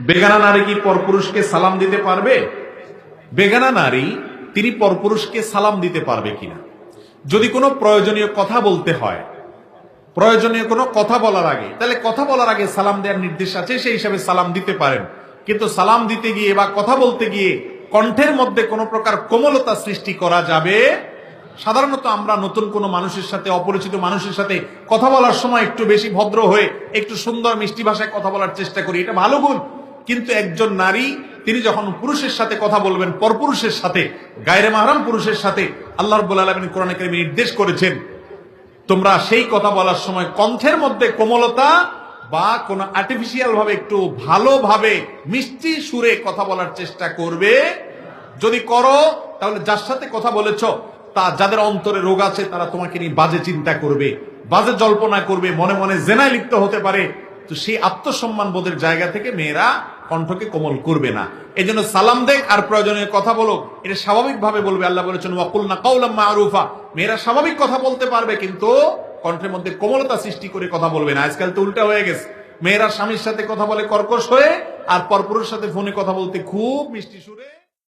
বেগানা নারী কি পরপুরুষকে সালাম দিতে পারবে? বেগানা নারী তিনি পরপুরুষকে সালাম দিতে পারবে কিনা, যদি কোনো প্রয়োজনীয় কথা বলতে হয়, প্রয়োজনীয় কোনো কথা বলার আগে, তাহলে কথা বলার আগে সালাম দেওয়ার নির্দেশ আছে, সেই হিসাবে সালাম দিতে পারেন। কিন্তু সালাম দিতে গিয়ে বা কথা বলতে গিয়ে কণ্ঠের মধ্যে কোনো প্রকার কোমলতা সৃষ্টি করা যাবে? সাধারণত আমরা নতুন কোনো মানুষের সাথে, অপরিচিত মানুষের সাথে কথা বলার সময় একটু বেশি ভদ্র হয়ে একটু সুন্দর মিষ্টি ভাষায় কথা বলার চেষ্টা করি, এটা ভালো গুণ। কিন্তু একজন নারী তিনি যখন পুরুষের সাথে কথা বলবেন, পরপুরুষের সাথে, গায়রে মাহরাম পুরুষের সাথে, আল্লাহ রাব্বুল আলামিন কোরআনে কারিমে নির্দেশ করেছেন তোমরা সেই কথা বলার সময় কণ্ঠের মধ্যে কোমলতা বা কোন আর্টিফিশিয়াল ভাবে একটু ভালোভাবে মিষ্টি সুরে কথা বলার চেষ্টা করবে। যদি করো তাহলে যার সাথে কথা বলেছ তা, যাদের অন্তরে রোগ আছে তারা তোমাকে নিয়ে বাজে চিন্তা করবে, বাজে জল্পনা করবে, মনে মনে জেনায় লিপ্ত হতে পারে। তো সেই আত্মসম্মান বোধের জায়গা থেকে মেয়েরা কণ্ঠকে কোমল করবে না। এই জন্য সালাম দেখ আর প্রয়োজনীয় কথা বলো, এটা স্বাভাবিকভাবে বলবে। আল্লাহ বলেছেন ওয়াকুলনা কাওলাম মারুফা, মেয়েরা স্বাভাবিক কথা বলতে পারবে কিন্তু কণ্ঠের মধ্যে কোমলতা সৃষ্টি করে কথা বলবে না। আজকাল তো উল্টা হয়ে গেছে, মেয়েরা স্বামীর সাথে কথা বলে কর্কশ হয়ে, আর পরপুরুষের সাথে ফোনে কথা বলতে খুব মিষ্টি সুরে।